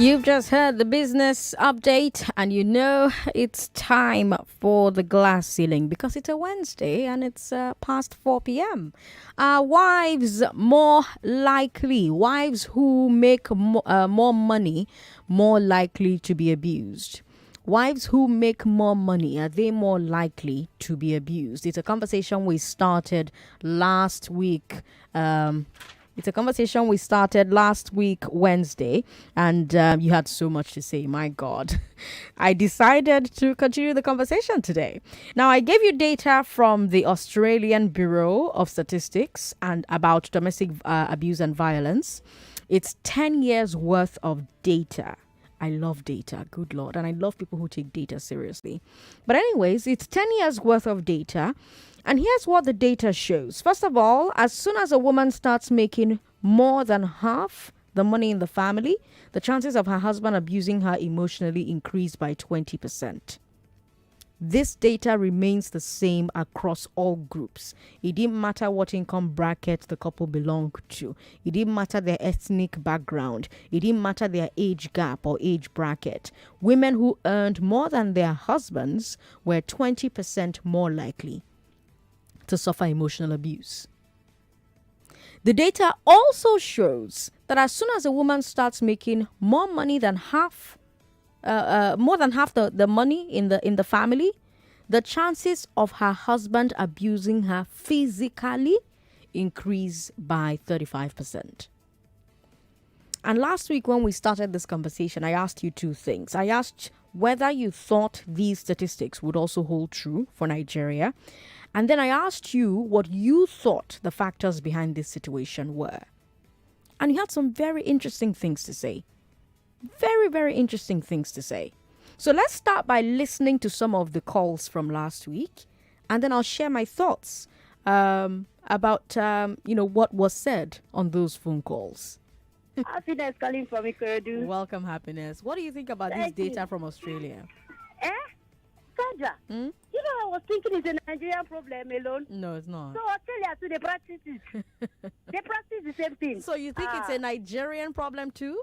You've just heard the business update, and you know it's time for the glass ceiling because it's a Wednesday and it's past 4 p.m. Wives who make more money, more likely to be abused. Wives who make more money, are they more likely to be abused? It's a conversation we started last week. Wednesday, and you had so much to say. My God. I decided to continue the conversation today. Now, I gave you data from the Australian Bureau of Statistics and about domestic abuse and violence. It's 10 years worth of data. I love data, good Lord, and I love people who take data seriously. But anyways, it's 10 years worth of data. And here's what the data shows. First of all, as soon as a woman starts making more than half the money in the family, the chances of her husband abusing her emotionally increase by 20%. This data remains the same across all groups. It didn't matter what income bracket the couple belonged to. It didn't matter their ethnic background. It didn't matter their age gap or age bracket. Women who earned more than their husbands were 20% more likely to suffer emotional abuse. The data also shows that as soon as a woman starts making more than half the money in the family, the chances of her husband abusing her physically increase by 35%. And last week when we started this conversation, I asked you two things. I asked whether you thought these statistics would also hold true for Nigeria. And then I asked you what you thought the factors behind this situation were. And you had some very interesting things to say. Very, very interesting things to say. So let's start by listening to some of the calls from last week. And then I'll share my thoughts about what was said on those phone calls. Happiness calling from Ikorodu. Welcome, Happiness. What do you think about this data from Australia? Sandra, you know, I was thinking it's a Nigerian problem alone. No, it's not. So Australia too, they practice it. They practice the same thing. So you think it's a Nigerian problem too?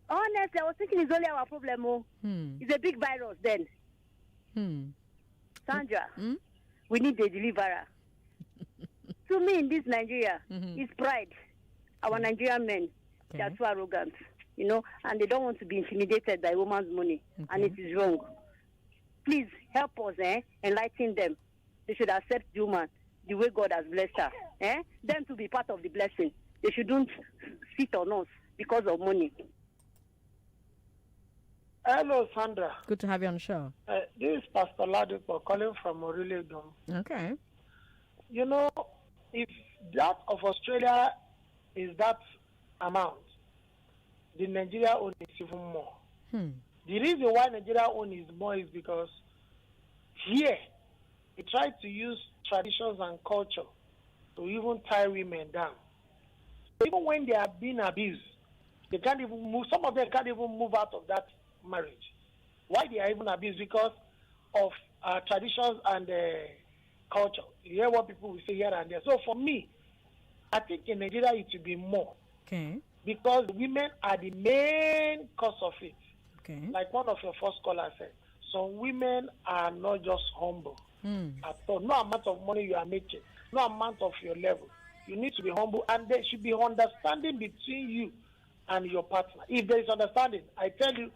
Honestly, I was thinking it's only our problem. It's a big virus then. Sandra, we need a deliverer. To me, in this Nigeria, it's pride. Our Nigerian men, they are too arrogant, and they don't want to be intimidated by woman's money, and it is wrong. Please help us, enlighten them. They should accept the woman the way God has blessed her. Them to be part of the blessing. They shouldn't sit on us because of money. Hello, Sandra. Good to have you on the show. This is Pastor Ladipo calling from Orilego. Okay. You know, if that of Australia is that amount, the Nigeria own is even more. The reason why Nigeria own is more is because here, they try to use traditions and culture to even tie women down. Even when they are being abused, they can't even move. Some of them can't even move out of that marriage. Why they are even abused? Because of traditions and culture. You hear what people will say here and there. So for me, I think in Nigeria it will be more. Okay. Because women are the main cause of it. Okay. Like one of your first callers said, some women are not just humble at all. No amount of money you are making, no amount of your level. You need to be humble, and there should be understanding between you and your partner. If there is understanding, I tell you,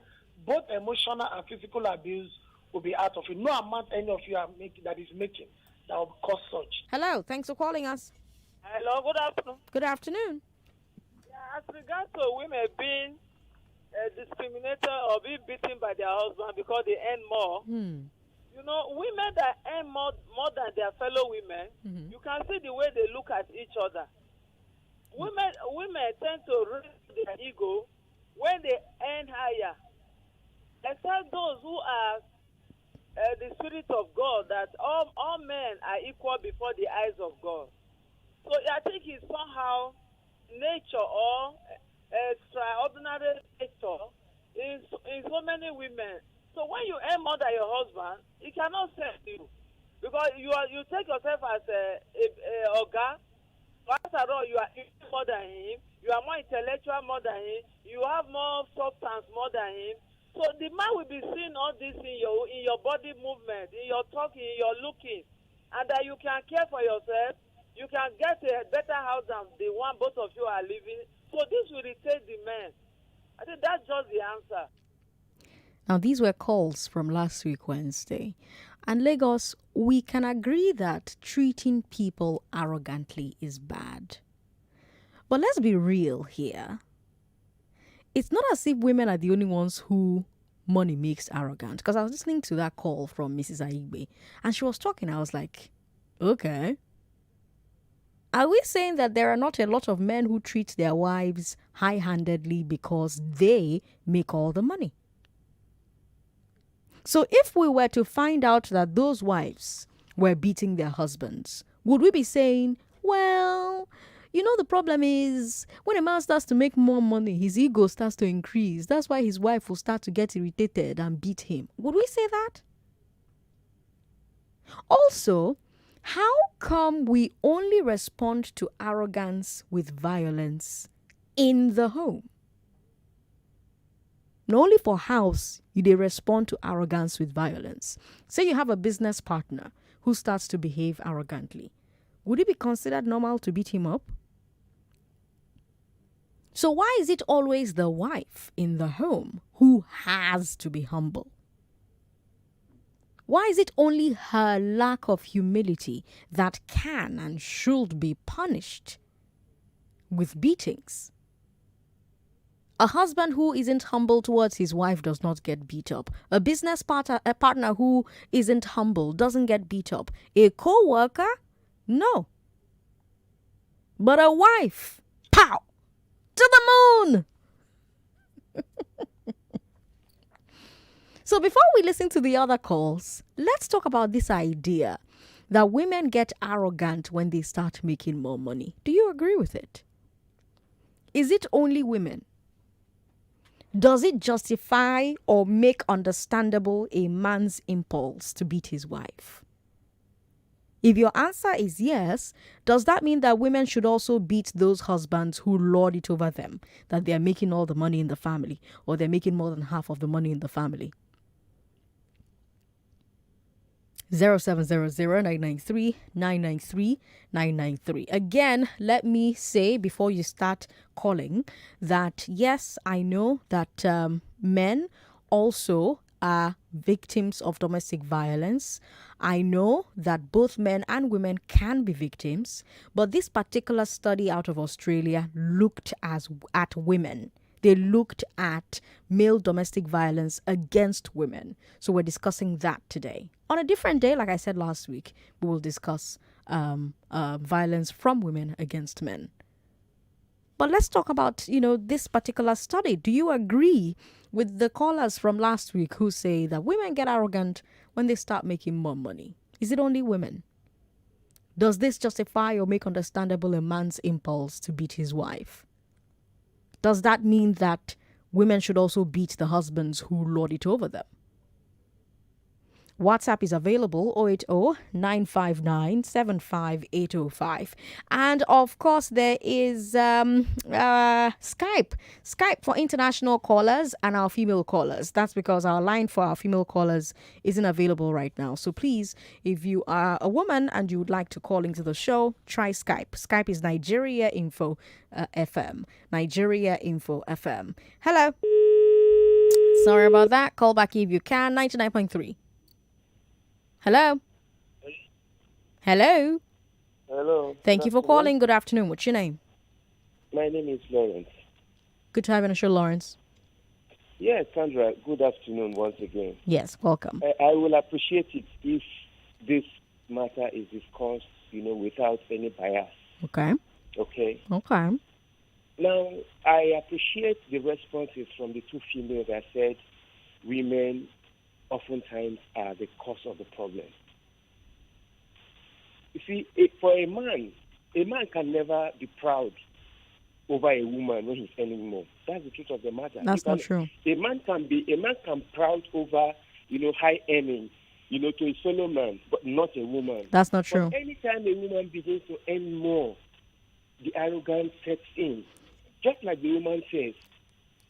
both emotional and physical abuse will be out of it. No amount any of you are making that will cause such. Hello, thanks for calling us. Hello, good afternoon. Good afternoon. Yeah, as regards to women being discriminated or being beaten by their husband because they earn more, you know, women that earn more than their fellow women, you can see the way they look at each other. Women tend to raise their ego when they earn higher, except those who are the spirit of God, that all men are equal before the eyes of God. So I think it's somehow nature or extraordinary nature in so many women. So when you earn more than your husband, he cannot save you because you take yourself as a Oga. After all, you are more than him. You are more intellectual more than him. you have more substance more than him. So the man will be seeing all this in your body movement, in your talking, in your looking, and that you can care for yourself. You can get a better house than the one both of you are living. So this will irritate the men. I think that's just the answer. Now, these were calls from last week, Wednesday. And Lagos, we can agree that treating people arrogantly is bad. But let's be real here. It's not as if women are the only ones who money makes arrogant. Because I was listening to that call from Mrs. Aigbe, and she was talking. I was like, okay. Are we saying that there are not a lot of men who treat their wives high-handedly because they make all the money? So if we were to find out that those wives were beating their husbands, would we be saying, well, the problem is when a man starts to make more money, his ego starts to increase. That's why his wife will start to get irritated and beat him. Would we say that? Also, how come we only respond to arrogance with violence in the home? Not only for house, they respond to arrogance with violence. Say you have a business partner who starts to behave arrogantly. Would it be considered normal to beat him up? So why is it always the wife in the home who has to be humble? Why is it only her lack of humility that can and should be punished with beatings? A husband who isn't humble towards his wife does not get beat up. A business partner who isn't humble doesn't get beat up. A co-worker? No. But a wife? Pow! To the moon! So before we listen to the other calls, let's talk about this idea that women get arrogant when they start making more money. Do you agree with it? Is it only women? Does it justify or make understandable a man's impulse to beat his wife? If your answer is yes, does that mean that women should also beat those husbands who lord it over them, that they're making all the money in the family, or they're making more than half of the money in the family? 0700-993-993-993. Again, let me say before you start calling that yes, I know that men also are victims of domestic violence. I know that both men and women can be victims, but this particular study out of Australia looked at women. They looked at male domestic violence against women. So we're discussing that today. On a different day, like I said last week, we will discuss violence from women against men. But let's talk about, this particular study. Do you agree with the callers from last week who say that women get arrogant when they start making more money? Is it only women? Does this justify or make understandable a man's impulse to beat his wife? Does that mean that women should also beat the husbands who lord it over them? WhatsApp is available 080-959-75805. And of course, there is Skype for international callers and our female callers. That's because our line for our female callers isn't available right now. So please, if you are a woman and you would like to call into the show, try Skype. Skype is Nigeria Info FM. Nigeria Info FM. Hello. Sorry about that. Call back if you can. 99.3. Hello. Hello. Hello. Thank you for calling. Good afternoon. What's your name? My name is Lawrence. Good to have you on the show, Lawrence. Yes, Sandra, good afternoon once again. Yes, welcome. I will appreciate it if this matter is discussed, without any bias. Okay. Okay? Okay. Now, I appreciate the responses from the two females that said women oftentimes are the cause of the problem. You see, for a man can never be proud over a woman when he's earning more. That's the truth of the matter. That's not true. A man can proud over, high earnings, to a fellow man, but not a woman. That's not true. But anytime a woman begins to earn more, the arrogance sets in. Just like the woman says,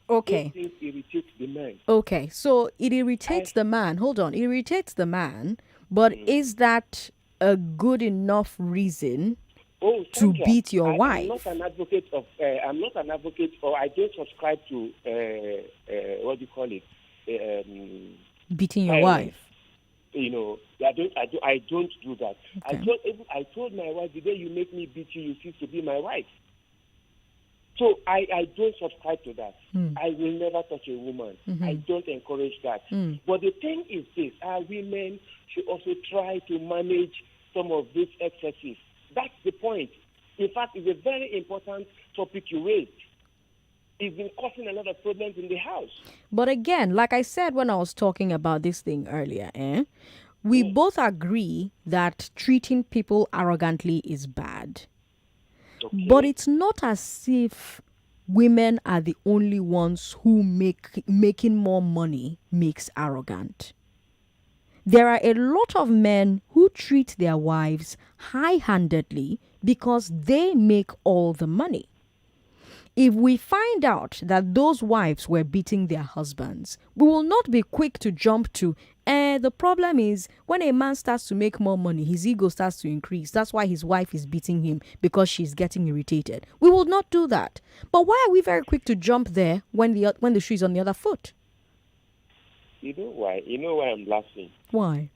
Okay. Those things irritate the man. Okay, so it irritates the man. Hold on, it irritates the man, but is that a good enough reason to Sandra, beat your wife? I'm not an advocate of. I'm not an advocate, or I don't subscribe to what do you call it? Beating your wife. You know, I don't do that. Okay. I told my wife, the day you make me beat you, you cease to be my wife. So I don't subscribe to that. I will never touch a woman. I don't encourage that. But the thing is this, our women should also try to manage some of these excesses. That's the point. In fact, it's a very important topic you raised. It's been causing a lot of problems in the house. But again, like I said when I was talking about this thing earlier, we both agree that treating people arrogantly is bad. Okay. But it's not as if women are the only ones who making more money makes arrogant. There are a lot of men who treat their wives high-handedly because they make all the money. If we find out that those wives were beating their husbands, we will not be quick to jump to, the problem is when a man starts to make more money, his ego starts to increase. That's why his wife is beating him, because she's getting irritated. We will not do that. But why are we very quick to jump there when the shoe is on the other foot? You know why? You know why I'm laughing? Why?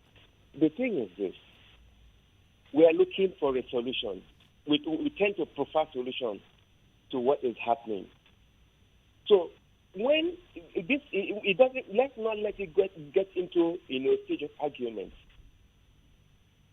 The thing is this. We are looking for a solution. We tend to prefer solutions to what is happening. So when it doesn't, let's not let it get into stage of argument.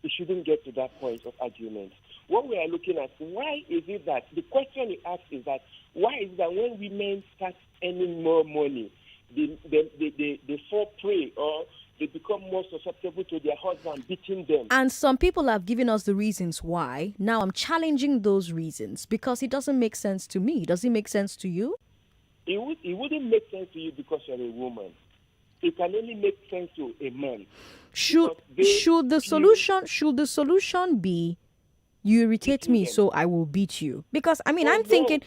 It shouldn't get to that point of argument. What we are looking at, why is it that the question you ask is that why is it that when women start earning more money, they fall prey or they become more susceptible to their husband beating them? And some people have given us the reasons why. Now I'm challenging those reasons because it doesn't make sense to me. Does it make sense to you? It wouldn't make sense to you because you're a woman. It can only make sense to a man. Should the solution be you irritate me, so I will beat you? Because I'm thinking,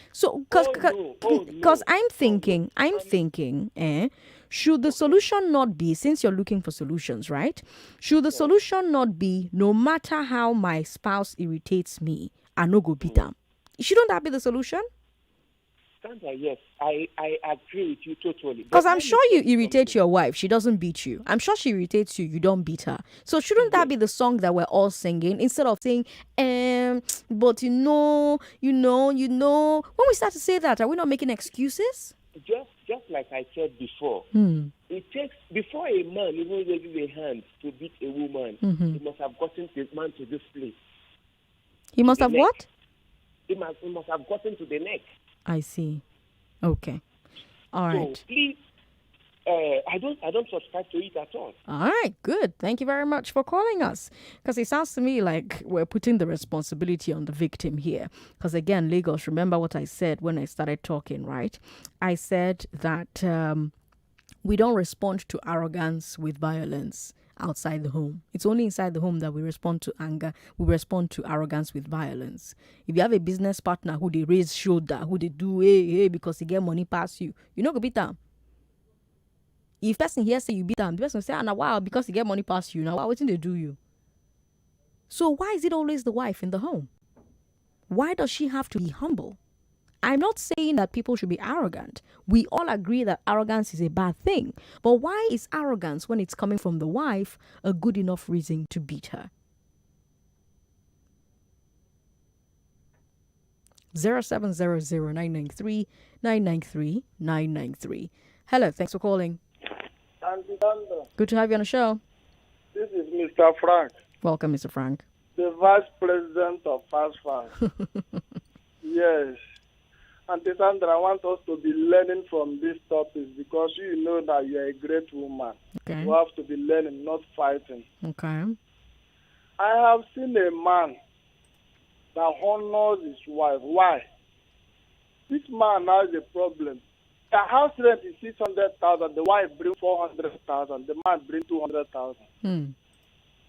should the solution not be, since you're looking for solutions, right? Should the solution not be, no matter how my spouse irritates me, I no go beat them? Shouldn't that be the solution? Sandra, yes, I agree with you totally. Because I'm sure you irritate your wife. She doesn't beat you. I'm sure she irritates you. You don't beat her. So shouldn't that be the song that we're all singing instead of saying, but you know, when we start to say that, are we not making excuses? Just like I said before, it takes, before a man even raises a hand to beat a woman, he must have gotten the man to this place. He must have what? He must have gotten to the neck. I see. Okay. All right. So please, I don't subscribe to it at all. All right, good. Thank you very much for calling us. Because it sounds to me like we're putting the responsibility on the victim here. Because again, Lagos, remember what I said when I started talking, right? I said that we don't respond to arrogance with violence outside the home. It's only inside the home that we respond to anger. We respond to arrogance with violence. If you have a business partner who they raise shoulder, who they do hey because he get money past you, you know go beat them. If person here say you beat them, the person say, "Ah, wow, because he get money past you, now why wouldn't they do you?" So why is it always the wife in the home? Why does she have to be humble? I'm not saying that people should be arrogant. We all agree that arrogance is a bad thing. But why is arrogance, when it's coming from the wife, a good enough reason to beat her? 0700-993-993-993. Hello, thanks for calling. Good to have you on the show. This is Mr. Frank. Welcome, Mr. Frank. The Vice President of FastFast. Yes. Auntie Sandra, I want us to be learning from this topic because you know that you're a great woman. Okay. You have to be learning, not fighting. Okay. I have seen a man that honors his wife. Why? This man has a problem. The house rent is 600,000. The wife brings 400,000. The man brings 200,000.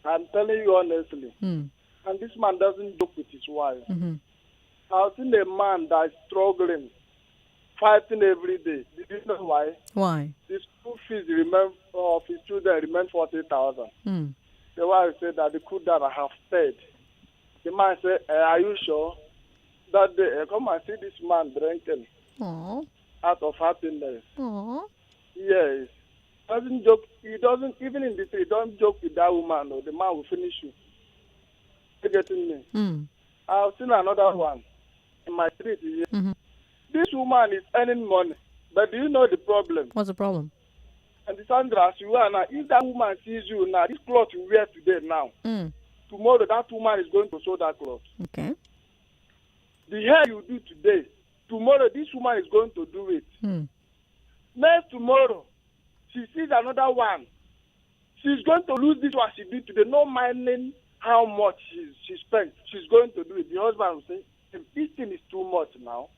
I'm telling you honestly. And this man doesn't joke with his wife. I've seen a man that is struggling fighting every day. Did you know why? Why? The school fees of his children remain 40,000. The wife said that the cool dad have paid. The man said, are you sure? That day, come and see this man drinking. Aww. Out of happiness. Aww. Yes. Doesn't joke. He doesn't, even in the street, don't joke with that woman or the man will finish you. You getting me? I've seen another one in my street here. This woman is earning money. But do you know the problem? What's the problem? And Sandra, as you are now, if that woman sees you now, this cloth you wear today now, tomorrow that woman is going to sew that cloth. Okay. The hair you do today, tomorrow this woman is going to do it. Next tomorrow, she sees another one. She's going to lose this one she did today, no minding how much she spent. She's going to do it. The husband will say, if this thing is too much now,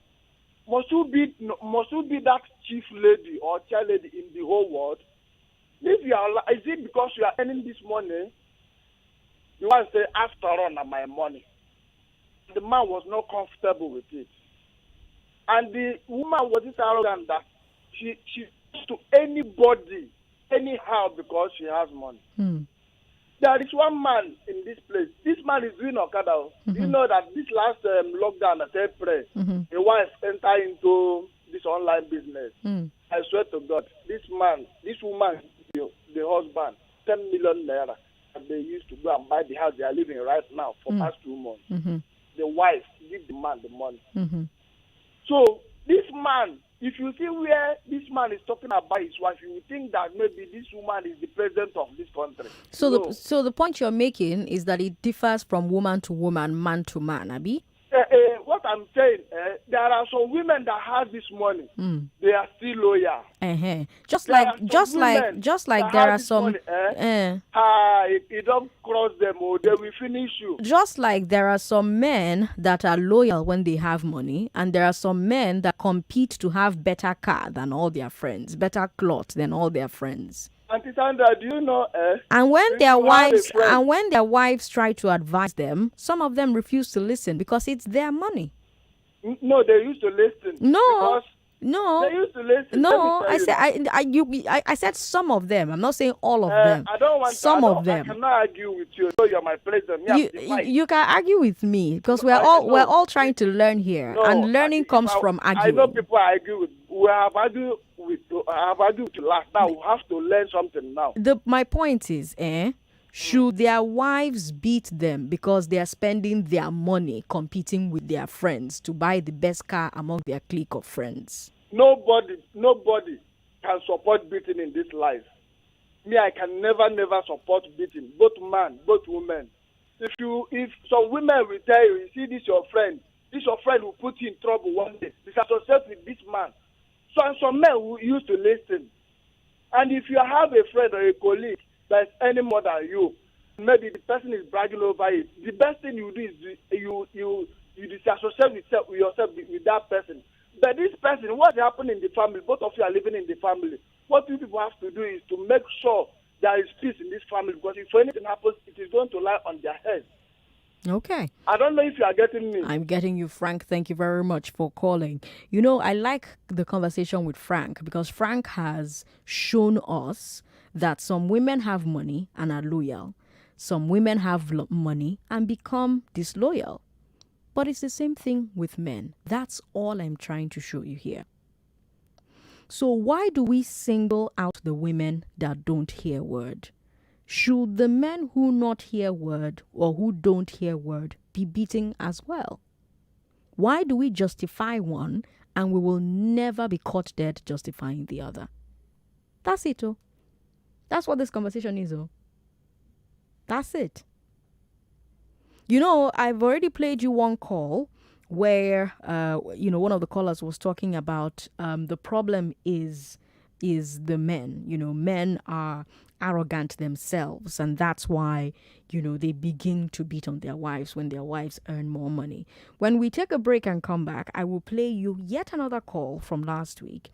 must you be that chief lady or chair lady in the whole world? If you are, is it because you are earning this money? You want to say, after all, na my money. The man was not comfortable with it. And the woman was this arrogant that she to anybody, anyhow, because she has money. There is one man in this place. This man is doing Okada. You know that this last lockdown at April, a wife entered into this online business. I swear to God, this woman, the husband, 10 million naira, and they used to go and buy the house they are living right now for past 2 months. The wife give the man the money. So this man, if you see where this man is talking about his wife, you would think that maybe this woman is the president of this country. So the point you're making is that it differs from woman to woman, man to man, Abi? What I'm saying, there are some women that have this money. They are still loyal. Just like there are some. Money, it don't cross them, or they will finish you. Just like there are some men that are loyal when they have money, and there are some men that compete to have better car than all their friends, better cloth than all their friends. Auntie Sandra, do you know? And when their wives try to advise them, some of them refuse to listen because it's their money. No, they used to listen. No, they used to listen. No, I said some of them. I'm not saying all of them. I don't want some of them. I cannot argue with you. So you're my president. You can argue with me because we're all trying to learn here, and learning comes from arguing. I know people I argue with. I have argued with last. Now we have to learn something now. My point is, should their wives beat them because they are spending their money competing with their friends to buy the best car among their clique of friends? Nobody can support beating in this life. Me, I can never support beating. Both man, both women. If some women will tell you see this your friend will put you in trouble one day. Disassociate with this man. So some men who used to listen. And if you have a friend or a colleague that's any more than you, maybe the person is bragging over it, the best thing you do is you disassociate yourself with that person. But this person, what's happening in the family, both of you are living in the family. What you people have to do is to make sure there is peace in this family, because if anything happens, it is going to lie on their heads. Okay. I don't know if you are getting me. I'm getting you, Frank. Thank you very much for calling. I like the conversation with Frank because Frank has shown us that some women have money and are loyal. Some women have money and become disloyal. But it's the same thing with men. That's all I'm trying to show you here. So why do we single out the women that don't hear word? Should the men who not hear word or who don't hear word be beaten as well? Why do we justify one and we will never be caught dead justifying the other? That's it, oh. That's what this conversation is, oh. That's it. I've already played you one call where, one of the callers was talking about the problem is the men. Men are arrogant themselves, and that's why they begin to beat on their wives when their wives earn more money. When we take a break and come back, I will play you yet another call from last week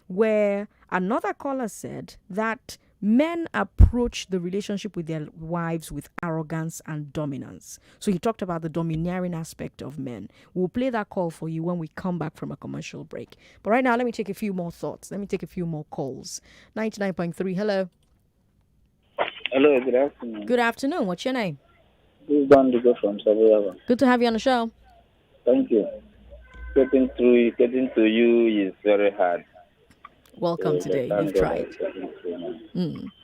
where another caller said that Men approach the relationship with their wives with arrogance and dominance. So he talked about the domineering aspect of men. We'll play that call for you when we come back from a commercial break. But right now, let me take a few more thoughts. Let me take a few more calls. 99.3, hello. Hello, good afternoon. Good afternoon. What's your name? This is Don Digo from Savoyava. Good to have you on the show. Thank you. Getting to you is very hard. Welcome today. You've tried.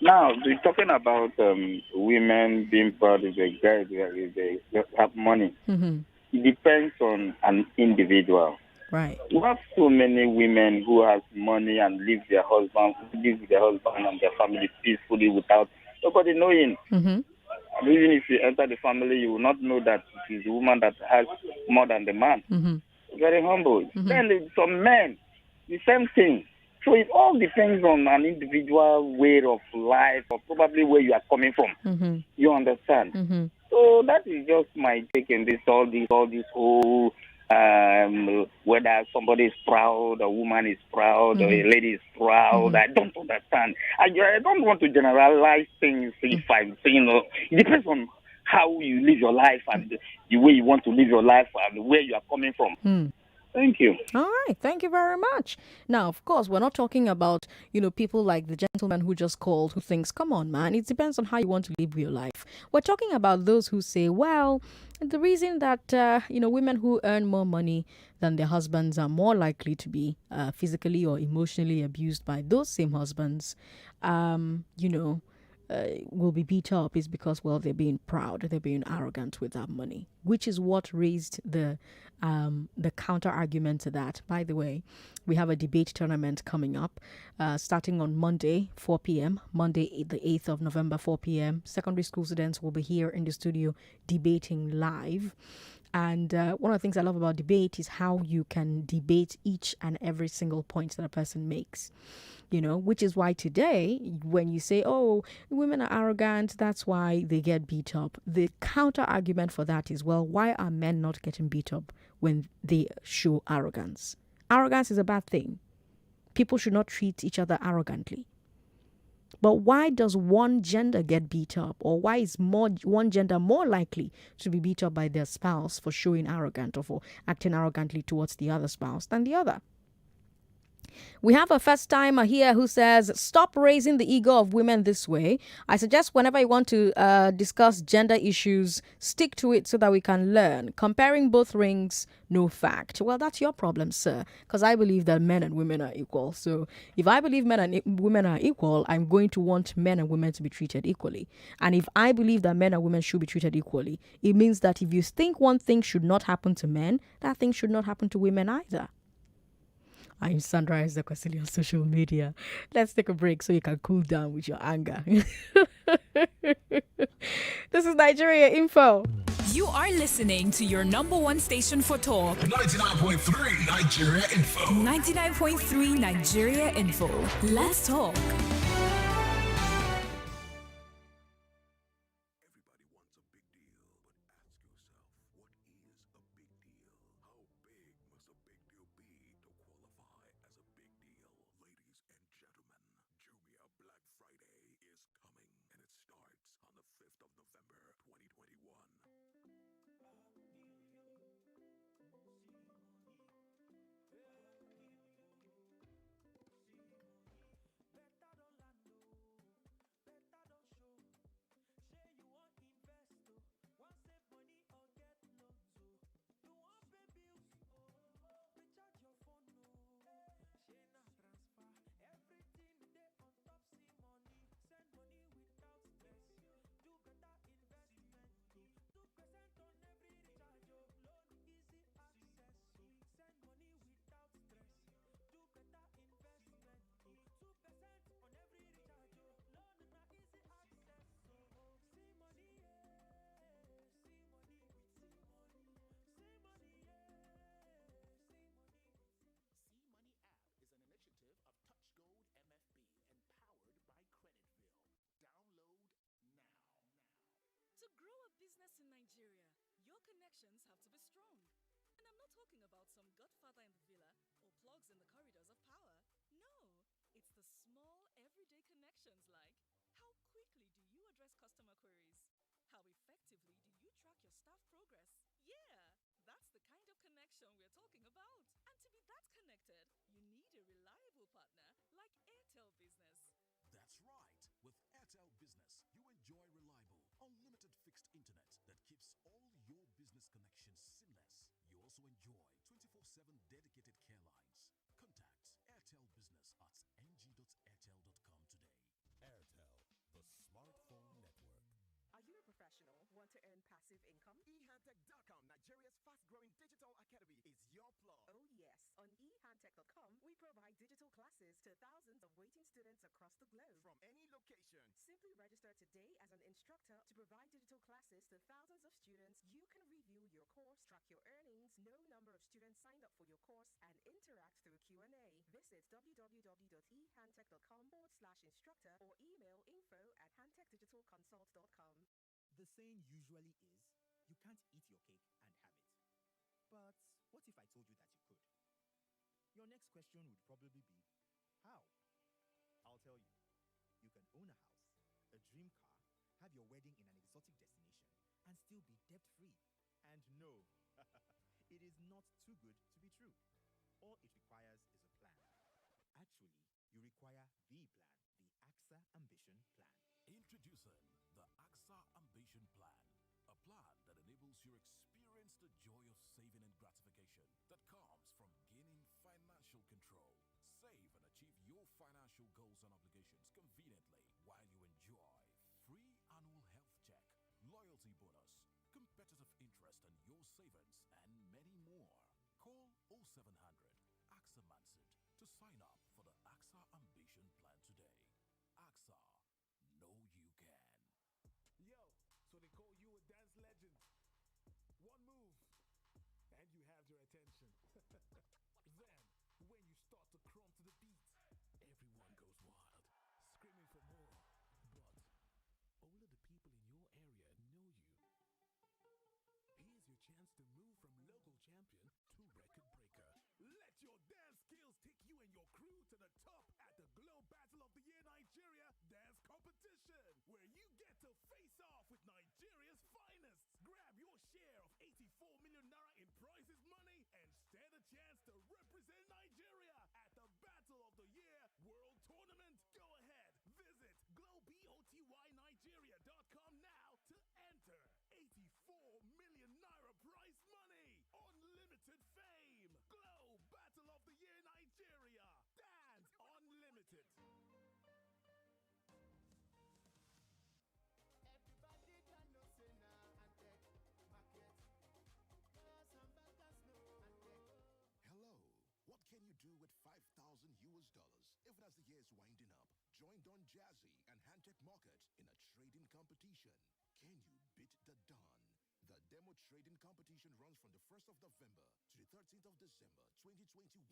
Now, we're talking about women being proud if they have money. Mm-hmm. It depends on an individual. Right. We have so many women who have money and live with their husband and their family peacefully without nobody knowing. Mm-hmm. And even if you enter the family, you will not know that it is the woman that has more than the man. Mm-hmm. Very humble. Mm-hmm. Then some men, the same thing. So it all depends on an individual way of life or probably where you are coming from. Mm-hmm. You understand? Mm-hmm. So that is just my take in this, all this whole, whether somebody is proud, a woman is proud, or a lady is proud. I don't understand. I don't want to generalize things if I'm saying, it depends on how you live your life and the way you want to live your life and where you are coming from. Thank you. All right. Thank you very much. Now, of course, we're not talking about, people like the gentleman who just called who thinks, come on, man, it depends on how you want to live your life. We're talking about those who say, well, the reason that, women who earn more money than their husbands are more likely to be physically or emotionally abused by those same husbands, will be beat up is because, well, they're being proud, they're being arrogant with that money, which is what raised the counter argument to that. By the way, we have a debate tournament coming up starting on Monday, 4 p.m. Monday, the 8th of November, 4 p.m. Secondary school students will be here in the studio debating live. And one of the things I love about debate is how you can debate each and every single point that a person makes. Which is why today, when you say, oh, women are arrogant, that's why they get beat up. The counter argument for that is, well, why are men not getting beat up when they show arrogance? Arrogance is a bad thing. People should not treat each other arrogantly. But why does one gender get beat up? Or why is one gender more likely to be beat up by their spouse for showing arrogant or for acting arrogantly towards the other spouse than the other? We have a first timer here who says, stop raising the ego of women this way. I suggest whenever you want to discuss gender issues, stick to it so that we can learn. Comparing both rings, no fact. Well, that's your problem, sir, because I believe that men and women are equal. So if I believe men and women are equal, I'm going to want men and women to be treated equally. And if I believe that men and women should be treated equally, it means that if you think one thing should not happen to men, that thing should not happen to women either. I'm Sandra Ezekwesili on social media. Let's take a break so you can cool down with your anger. This is Nigeria Info. You are listening to your number one station for talk. 99.3 Nigeria Info. 99.3 Nigeria Info. Let's talk. Business in Nigeria, your connections have to be strong. And I'm not talking about some godfather in the villa or plugs in the corridors of power. No, it's the small, everyday connections like quickly do you address customer queries? How effectively do you track your staff progress? Yeah, that's the kind of connection we're talking about. And to be that connected, you need a reliable partner like Airtel Business. That's right. With Airtel Business, you enjoy reliable, unlimited fixed internet that keeps all your business connections seamless. You also enjoy 24/7 dedicated care lines. Contact Airtel Business at ng.airtel.com today. Airtel, the smartphone network. Are you a professional? Want to earn passive income? ehandtech.com, Nigeria's fast-growing digital academy, is your plug. Oh yes. On ehandtech.com, we provide digital classes to thousands of waiting students across the globe. From any location. Simply register today as an instructor to provide digital classes to thousands of students. You can review your course, track your earnings, know number of students signed up for your course, and interact through Q&A. Visit www.ehandtech.com/instructor or email info@handtechdigitalconsult.com. The saying usually is, you can't eat your cake and have it. But what if I told you that you could? Your next question would probably be, how? I'll tell you. You can own a house, a dream car, have your wedding in an exotic destination, and still be debt-free. And no, it is not too good to be true. All it requires is a plan. Actually, you require the plan, the Axa Ambition Plan. Introducing the Axa Ambition Plan, a plan that enables you to experience the joy of saving and gratification that comes from gaining financial control. Save and achieve your financial goals and obligations conveniently while you enjoy free annual health check, loyalty bonus, competitive interest on your savings, and many more. Call 0700 AXA Mansard to sign up for the Axa Ambition Plan today. Axa, know you can. Yo, so they call you a dance legend. One move, and you have their attention. Then, when you start to crumb to the beat, everyone goes wild, screaming for more. But all of the people in your area know you. Here's your chance to move from local champion to record breaker. Let your dance skills take you and your crew to the top at the Globe Battle of the Year Nigeria Dance Competition, where you get to face off with Nigeria's finest. Grab your share of 84 million naira in prizes money and stand a chance to represent Nigeria at the Battle of the Year World Tournament. Go ahead, visit globebotynigeria.com now to enter. 84 million naira prize money, unlimited fame. Globe Battle of the Year Nigeria. Dance Unlimited. Everybody can know say now and tech market. Some bankers know and tech. Hello. What can you do with $5,000 even as the year is winding up? Join Don Jazzy and Handtech Market in a trading competition. Can you beat the Don? The demo trading competition runs from the 1st of November to the 13th of December 2021.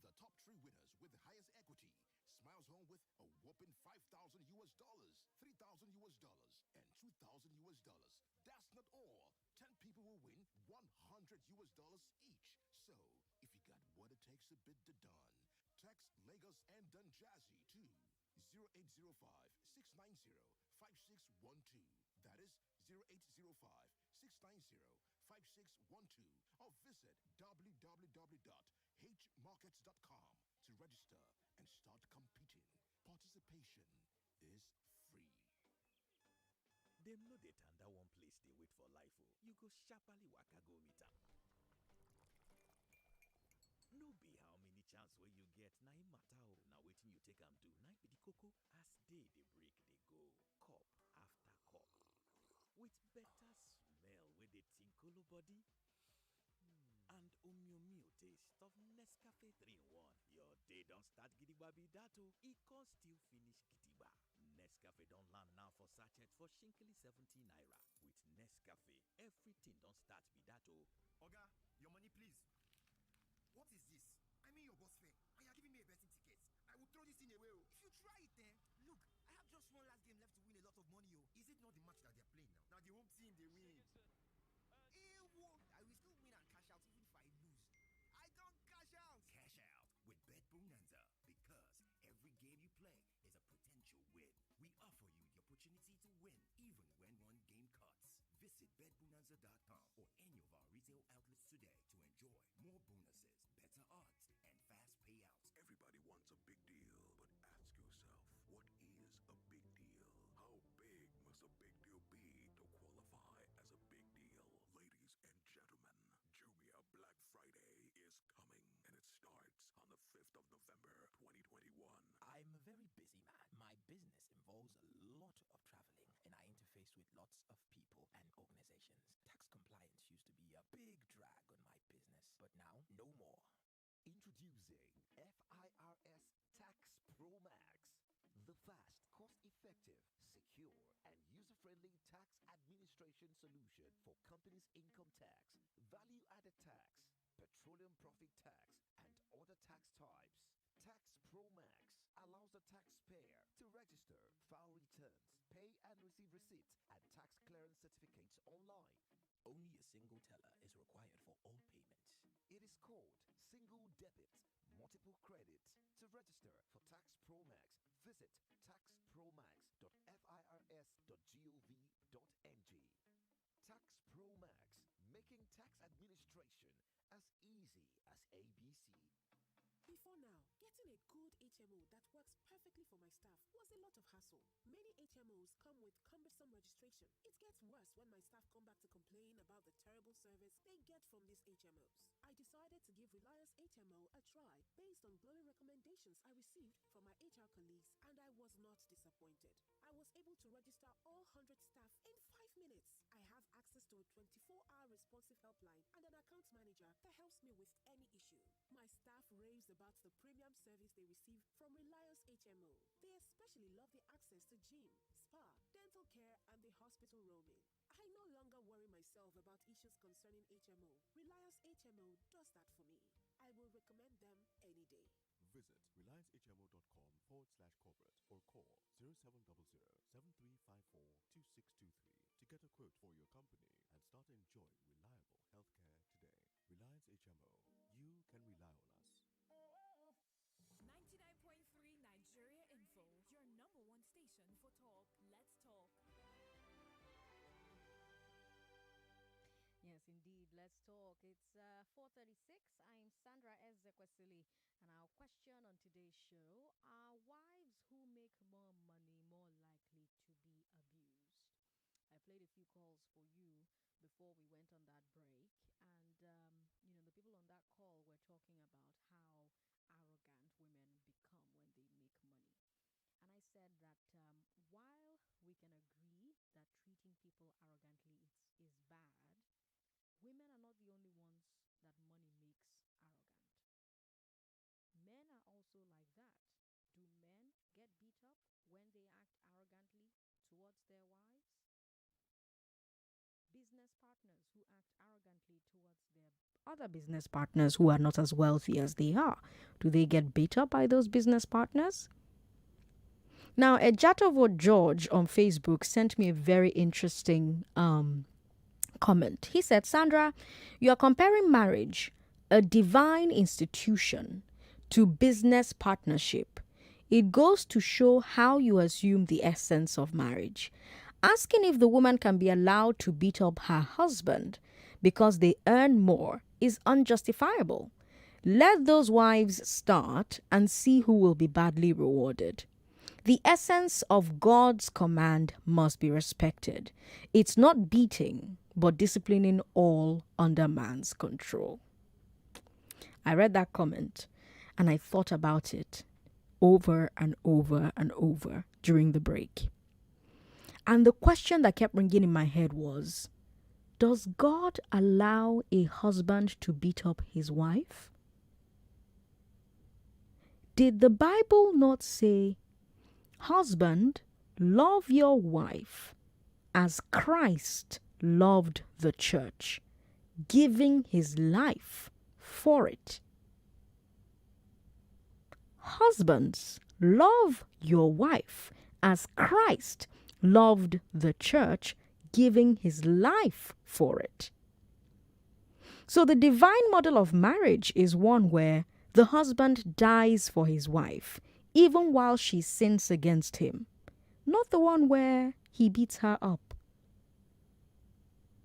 The top 3 winners with the highest equity smiles home with a whopping $5,000, $3,000, and $2,000. That's not all. 10 people will win $100 each. So, if you got what it takes to beat the Don, text Lagos and Don Jazzy to 0805-690-5612. That is 0805-690-5612. Or visit www.hmarkets.com to register and start competing. Participation is free. Dem no dey tanda one place dey wait for life o. You go sharparly waka go meet am. No be how many chance wey you get na im matter o. Na wetin you take am do na im be the koko. As day dey break dey go, cup after cup, with better smell wey dey tinkolo body. And omyomyo taste of Nescafe 3-in-1. Your day don start gidigba be that o. E con still finish gidigba. Nescafe don land now for sachet for shinkily 70 naira. With Nescafe, everything don start be that o. Oga, your money please. What is this? I mean your boss fare, and you're giving me a betting ticket. I will throw this thing away. If you try it, look, I have just one last game left to win a lot of money. Is it not the match that they're playing now? Now the home team, they win. I will still win and cash out even if I lose. I don't cash out. Cash out with Bet Bonanza, because every game you play is a potential win. We offer you the opportunity opportunity to win even when one game cuts. Visit betbonanza.com or any of our retail outlets today to enjoy more bonuses, better odds, and fast payouts. Everybody wants a big deal, but ask yourself, what is a big deal? How big must a big deal be to qualify as a big deal? Ladies and gentlemen, Jumia Black Friday is coming, and it starts on the 5th of November, 2021. I'm a very busy man. My business involves a lot of traveling, and I interface with lots of people and organizations. Tax compliance used to be a big drag on my business, but now, no more. Introducing FIRS Tax Pro Max, the fast, cost-effective, secure, and user-friendly tax administration solution for companies' income tax, value-added tax, petroleum profit tax, and other tax types. Tax Pro Max allows the taxpayer to register, file returns, pay and receive receipts and tax clearance certificates online. Only a single teller is required for all payments. It is called Single Debit, Multiple Credit. To register for Tax Pro Max, visit taxpromax.firs.gov.ng. Tax Pro Max, making tax administration as easy as ABC. Before now, getting a good HMO that works perfectly for my staff was a lot of hassle. Many HMOs come with cumbersome registration. It gets worse when my staff come back to complain about the terrible service they get from these HMOs. I decided to give Reliance HMO a try based on glowing recommendations I received from my HR colleagues, and I was not disappointed. I was able to register all 100 staff in 5 minutes. I have access to a 24-hour responsive helpline and an account manager that helps me with any issue. My staff raves about the premium service they receive from Reliance HMO. They especially love the access to gym, spa, dental care, and the hospital roaming. I no longer worry myself about issues concerning HMO. Reliance HMO does that for me. I will recommend them any day. Visit reliancehmo.com/corporate or call 0700-7354-2623 to get a quote for your company and start enjoying reliable healthcare today. Reliance HMO. You can rely on us. 99.3 Nigeria Info, your number one station for talk. Let's talk. Yes, indeed. Let's talk. It's 4:36. I'm Sandra Ezekwesili, and our question on today's show: are wives who make more money more likely to be abused? I played a few calls for you before we went on that break, and the people on that call were talking about how arrogant women become when they make money. And I said that while we can agree that treating people arrogantly is bad, women are not the only ones that money makes arrogant. Men are also like that. Do men get beat up when they act arrogantly towards their wives? Business partners who act arrogantly towards their other business partners who are not as wealthy as they are, do they get beat up by those business partners? Now, Ejatovo George on Facebook sent me a very interesting comment. He said, Sandra, you are comparing marriage, a divine institution, to business partnership. It goes to show how you assume the essence of marriage. Asking if the woman can be allowed to beat up her husband because they earn more is unjustifiable. Let those wives start and see who will be badly rewarded. The essence of God's command must be respected. It's not beating, but disciplining all under man's control. I read that comment and I thought about it over and over and over during the break. And the question that kept ringing in my head was, does God allow a husband to beat up his wife? Did the Bible not say, husband, love your wife as Christ loved the church, giving his life for it? Husbands, love your wife as Christ loved the church, giving his life for it. So the divine model of marriage is one where the husband dies for his wife, even while she sins against him. not the one where he beats her up.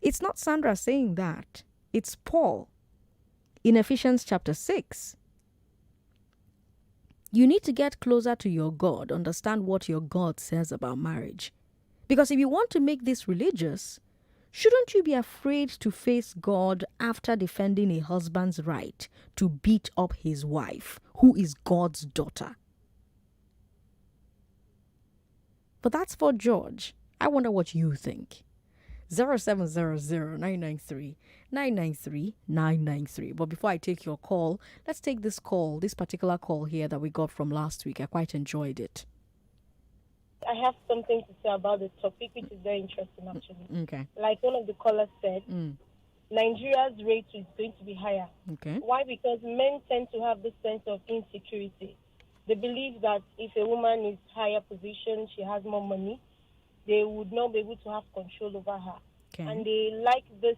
It's not Sandra saying that. It's Paul in Ephesians chapter 6. You need to get closer to your God, understand what your God says about marriage. Because if you want to make this religious, shouldn't you be afraid to face God after defending a husband's right to beat up his wife, who is God's daughter? But that's for George. I wonder what you think. 0700-993-993. But before I take your call, let's take this particular call here that we got from last week. I quite enjoyed it. I have something to say about the topic, which is very interesting, actually. Okay. Like one of the callers said, Nigeria's rate is going to be higher. Okay. Why? Because men tend to have this sense of insecurity. They believe that if a woman is higher position, she has more money, they would not be able to have control over her. Okay. And they like this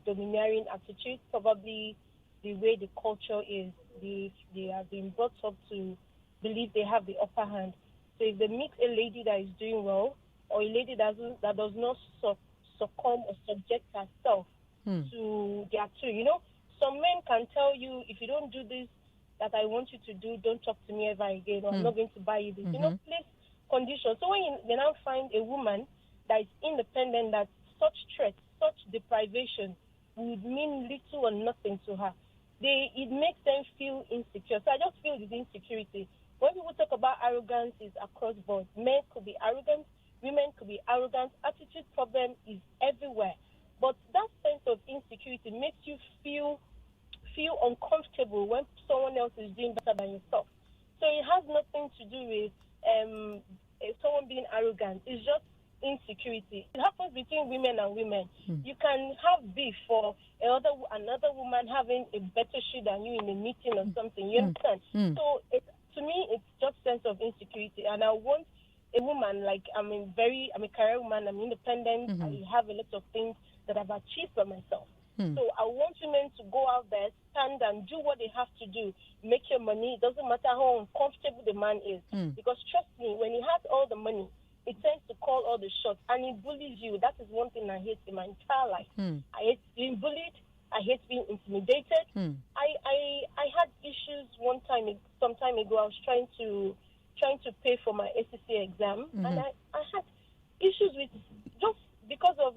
domineering attitude, probably the way the culture is. They have been brought up to believe they have the upper hand. So if they meet a lady that is doing well, or a lady that does not succumb or subject herself to their tune, you know, some men can tell you, if you don't do this that I want you to do, don't talk to me ever again, or I'm not going to buy you this. You know, place conditions. So when you now find a woman that is independent, that such threats, such deprivation would mean little or nothing to her, it makes them feel insecure. So I just feel this insecurity. When people talk about arrogance, it's across board. Men could be arrogant, women could be arrogant. Attitude problem is everywhere. But that sense of insecurity makes you feel uncomfortable when someone else is doing better than yourself. So it has nothing to do with someone being arrogant. It's just insecurity. It happens between women and women. You can have beef for another woman having a better shoe than you in a meeting or something. You understand? So to me, it's just sense of insecurity. And I want a woman, like I'm a career woman, I'm independent, I have a lot of things that I've achieved for myself. So I want women to go out there, stand and do what they have to do, make your money. It doesn't matter how uncomfortable the man is. Because trust me, when he has all the money, he tends to call all the shots and he bullies you. That is one thing I hate in my entire life. I hate being bullied. I hate being intimidated. I had issues some time ago. I was trying to pay for my SCC exam, and I had issues with just because of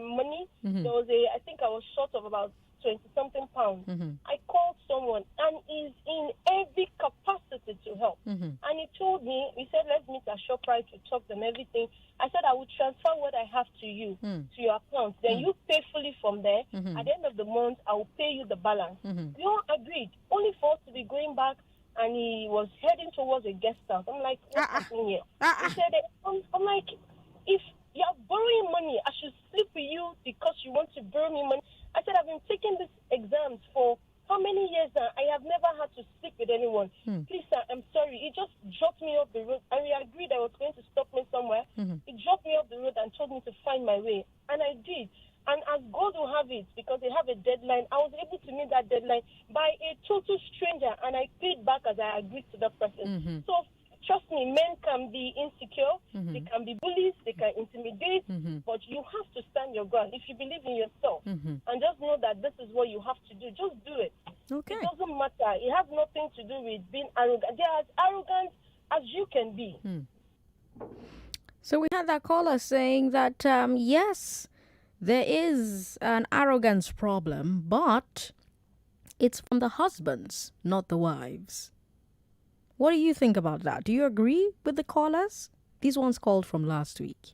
money. There was I think I was short of about 20-something pounds. I called someone and is in every capacity to help. And he told me, he said, let's meet at ShopRite to talk and everything. I said, I will transfer what I have to you, to your account. Then you pay fully from there. At the end of the month, I will pay you the balance. We all agreed, only for us to be going back, and he was heading towards a guest house. I'm like, what's happening here? He said, I'm like, if you're borrowing money, I should sleep with you because you want to borrow me money. I said, I've been taking these exams for how many years now? I have never had to sleep with anyone. Please, sir, I'm sorry. He just dropped me off the road, and we agreed I was going to stop me somewhere. He dropped me off the road and told me to find my way, and I did. And as God will have it, because they have a deadline, I was able to meet that deadline by a total stranger, and I paid back as I agreed to that person. So trust me, men can be insecure, they can be bullies, they can intimidate, but you have to stand your ground. If you believe in yourself, and just know that this is what you have to do, just do it. Okay. It doesn't matter. It has nothing to do with being arrogant. They are as arrogant as you can be. So we had that caller saying that, yes, there is an arrogance problem, but it's from the husbands, not the wives. What do you think about that? Do you agree with the callers? These ones called from last week.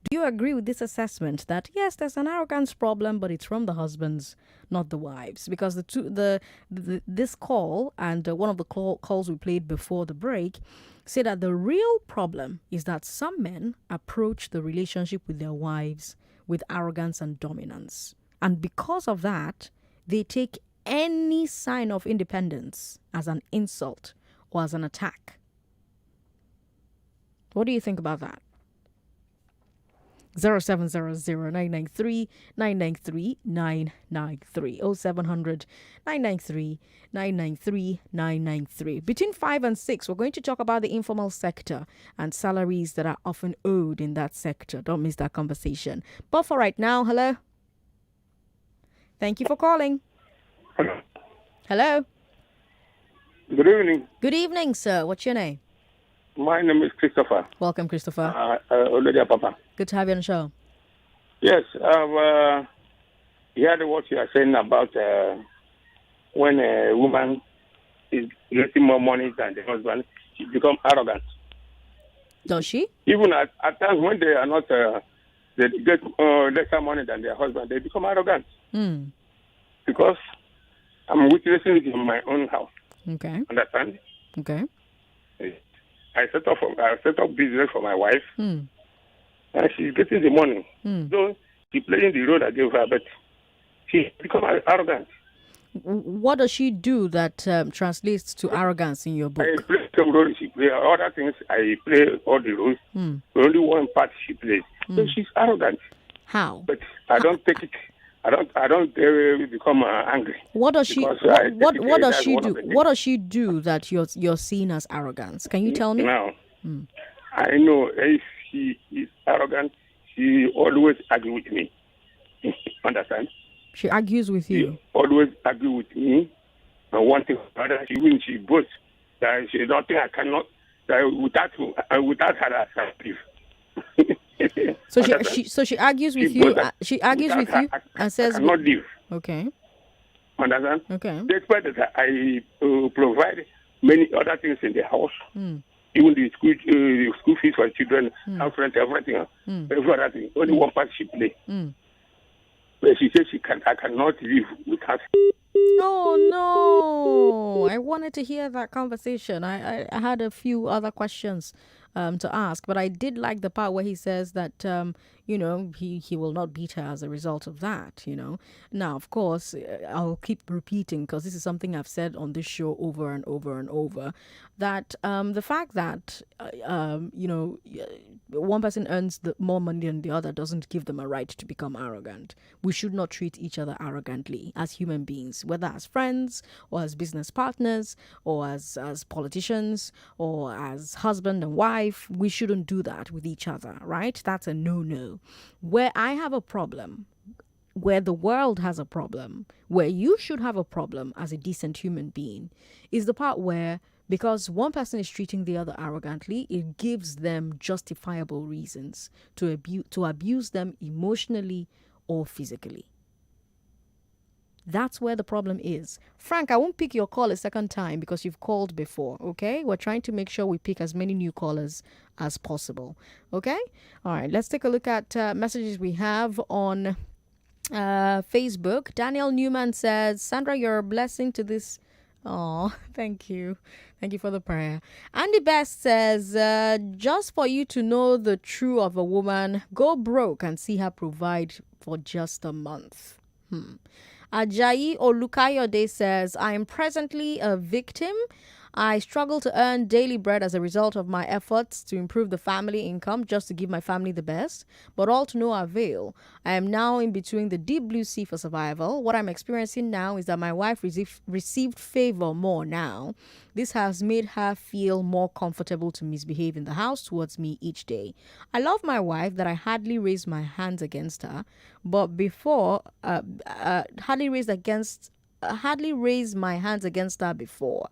Do you agree with this assessment that, yes, there's an arrogance problem, but it's from the husbands, not the wives? Because this call and one of the calls we played before the break say that the real problem is that some men approach the relationship with their wives with arrogance and dominance. And because of that, they take any sign of independence as an insult or as an attack. What do you think about that? 0700-993-993 0700-993-993. Between 5 and 6, we're going to talk about the informal sector and salaries that are often owed in that sector. Don't miss that conversation. But for right now, hello. Thank you for calling. Hello. Good evening. Good evening, sir. What's your name? My name is Christopher. Welcome, Christopher. Olodia Papa. Good to have you on the show. Yes, I've heard what you are saying about when a woman is getting more money than the husband, she becomes arrogant. Does she? Even at times when they are not, they get lesser money than their husband, they become arrogant. Because I'm witnessing it in my own house. Okay. Understand? Okay. I set up business for my wife, and she's getting the money. So she's playing the role I gave her, but she become arrogant. What does she do that translates to arrogance in your book? I play some roles, she plays other things. I play all the roles. Only one part she plays. So she's arrogant. How? But I don't take it. I don't become angry. What does she? What does she do? What does she do that you're seeing as arrogance? Can you tell me? Now, I know if she is arrogant, she always argue with me. Understand? She argues with you. She always argue with me. And one thing or other, she boasts that she don't think I cannot. That without her, I can live. So she argues with you. She argues with you and says, I cannot live. Okay. Understand? Okay. Despite that, I provide many other things in the house. Even the school fees for children, house rent, everything. Every other thing. Only one part she play. But she says I cannot live without. Oh no! I wanted to hear that conversation. I had a few other questions to ask, but I did like the part where he says that he will not beat her as a result of that. Now of course I'll keep repeating, because this is something I've said on this show over and over and over, that the fact that one person earns more money than the other doesn't give them a right to become arrogant. We should not treat each other arrogantly as human beings, whether as friends or as business partners or as politicians or as husband and wife. We shouldn't do that with each other, right? That's a no-no. Where I have a problem, where the world has a problem, where you should have a problem as a decent human being, is the part where, because one person is treating the other arrogantly, it gives them justifiable reasons to abuse them emotionally or physically. That's where the problem is. Frank, I won't pick your call a second time because you've called before, okay? We're trying to make sure we pick as many new callers as possible, okay? All right, let's take a look at messages we have on Facebook. Daniel Newman says, Sandra, you're a blessing to this. Oh, thank you. Thank you for the prayer. Andy Best says, just for you to know the true of a woman, go broke and see her provide for just a month. Ajayi Olukayode says, I am presently a victim. I struggle to earn daily bread as a result of my efforts to improve the family income just to give my family the best, but all to no avail. I am now in between the deep blue sea for survival. What I'm experiencing now is that my wife received favor more now. This has made her feel more comfortable to misbehave in the house towards me each day. I love my wife that I hardly raise my hands against her, but before, hardly raised my hands against her before.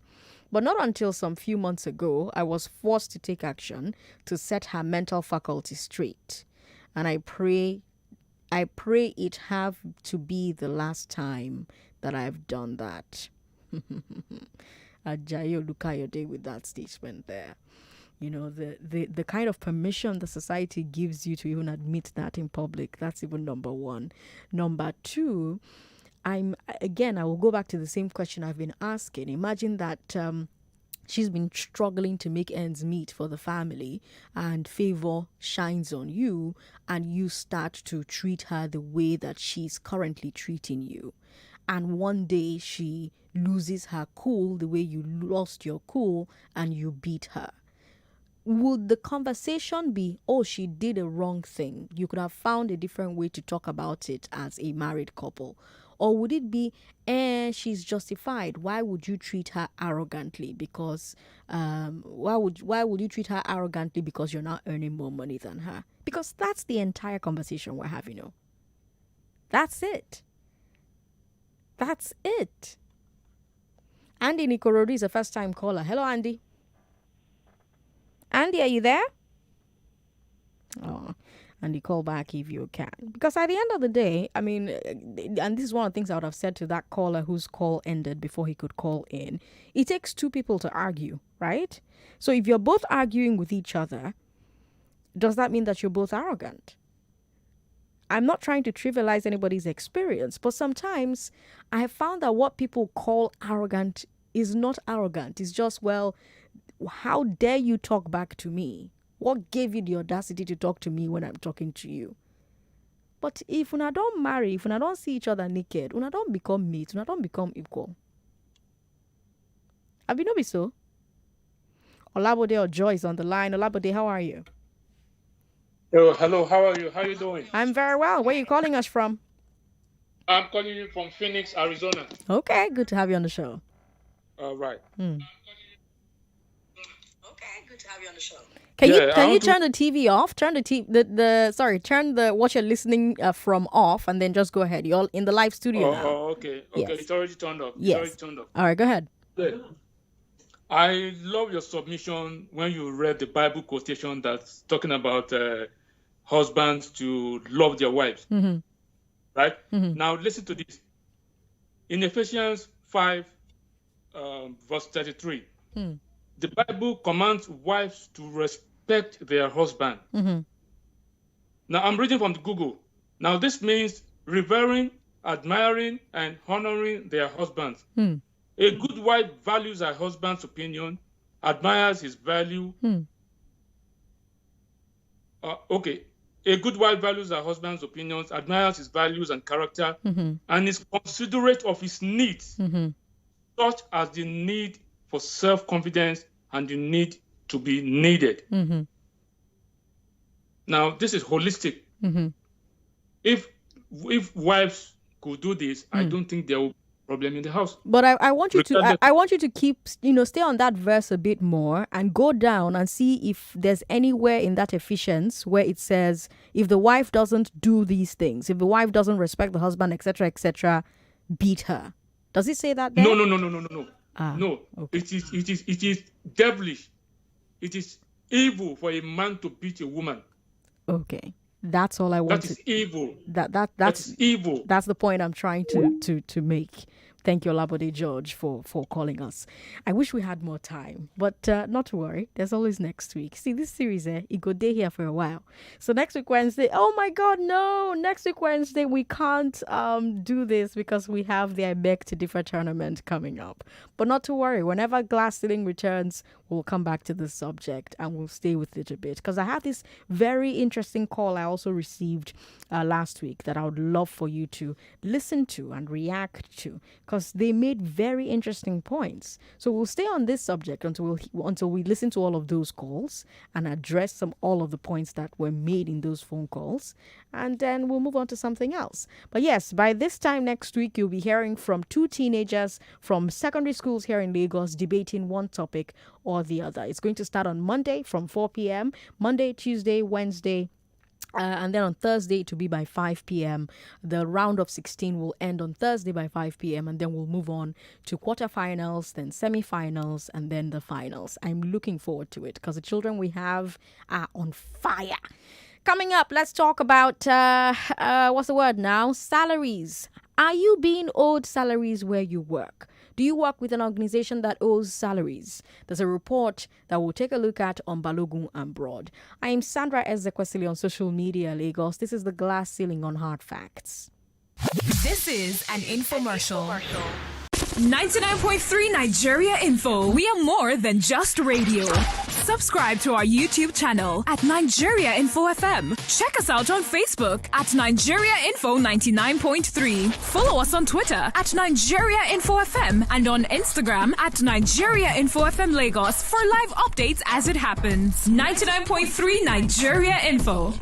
But not until some few months ago, I was forced to take action to set her mental faculty straight. And I pray it have to be the last time that I've done that. Ajayo Lukayode with that statement there. The kind of permission the society gives you to even admit that in public, that's even number one. Number two, I will go back to the same question I've been asking. Imagine that she's been struggling to make ends meet for the family, and favor shines on you, and you start to treat her the way that she's currently treating you. And one day she loses her cool the way you lost your cool and you beat her. would the conversation be, oh, she did a wrong thing? You could have found a different way to talk about it as a married couple. Or would it be, she's justified. Why would you treat her arrogantly? Because why would you treat her arrogantly because you're not earning more money than her? Because that's the entire conversation we're having. That's it. That's it. Andy Nikorodi is a first-time caller. Hello, Andy. Andy, are you there? Oh, Andy, call back if you can. Because at the end of the day, I mean, and this is one of the things I would have said to that caller whose call ended before he could call in. It takes two people to argue, right? So if you're both arguing with each other, does that mean that you're both arrogant? I'm not trying to trivialize anybody's experience, but sometimes I have found that what people call arrogant is not arrogant. It's just, well, how dare you talk back to me? What gave you the audacity to talk to me when I'm talking to you? But if una don't marry, if una don't see each other naked, una don't become mates, una don't become equal. Abi no be so? Olabode or Joy is on the line. Olabode, how are you? Oh, hello. How are you? How are you doing? I'm very well. Where are you calling us from? I'm calling you from Phoenix, Arizona. Okay, good to have you on the show. All right. Okay, good to have you on the show. Can you turn the TV off? Turn the turn the what you're listening from off, and then just go ahead. You're in the live studio now. Oh, okay. Okay, Yes. it's already turned off. It's Yes. already turned off. All right, go ahead. Yeah. I love your submission when you read the Bible quotation that's talking about husbands to love their wives. Mm-hmm. Right? Mhm. Now, listen to this. In Ephesians 5, verse 33, Hmm. the Bible commands wives to respect their husband. Mm-hmm. Now, I'm reading from the Google. Now, this means revering, admiring, and honoring their husbands. Hmm. A good wife values her husband's opinion, admires his value. Hmm. Okay. A good wife values her husband's opinions, admires his values and character, Mm-hmm. and is considerate of his needs, Mm-hmm. such as the need for self-confidence and the need to be needed. Mm-hmm. Now, this is holistic. Mm-hmm. If wives could do this, I don't think there will be a problem in the house. But I want you to Regardless- I want you to keep stay on that verse a bit more and go down and see if there's anywhere in that Ephesians where it says if the wife doesn't do these things, if the wife doesn't respect the husband, etc., beat her. Does it say that there? No. Ah, No. It is devilish. It is evil for a man to beat a woman. Okay. That's all I That wanted. is evil. That's evil. That's the point I'm trying to make. Thank you, Olabode George, for calling us. I wish we had more time, but not to worry. There's always next week. See, this series, it go day here for a while. So next week, Wednesday, oh my God, no. Next week, Wednesday, we can't do this because we have the I Beg to Differ tournament coming up. But not to worry. Whenever Glass Ceiling returns, we'll come back to this subject and we'll stay with it a bit. Because I have this very interesting call I also received last week that I would love for you to listen to and react to, because they made very interesting points. So we'll stay on this subject until we listen to all of those calls and address all of the points that were made in those phone calls, and then we'll move on to something else. But yes, by this time next week, you'll be hearing from two teenagers from secondary schools here in Lagos debating one topic or the other. It's going to start on Monday from 4 p.m. Monday, Tuesday, Wednesday, and then on Thursday, it will be by 5 p.m. The round of 16 will end on Thursday by 5 p.m. And then we'll move on to quarterfinals, then semifinals, and then the finals. I'm looking forward to it because the children we have are on fire. Coming up, let's talk about, what's the word now? Salaries. Are you being owed salaries where you work? Do you work with an organization that owes salaries? There's a report that we'll take a look at on Balogun and Broad. I am Sandra Ezekwesili on social media, Lagos. This is the Glass Ceiling on Hard Facts. This is an infomercial. 99.3 Nigeria Info. We are more than just radio. Subscribe to our YouTube channel at Nigeria Info FM. Check us out on Facebook at Nigeria Info 99.3. Follow us on Twitter at Nigeria Info FM and on Instagram at Nigeria Info FM Lagos for live updates as it happens. 99.3 Nigeria Info.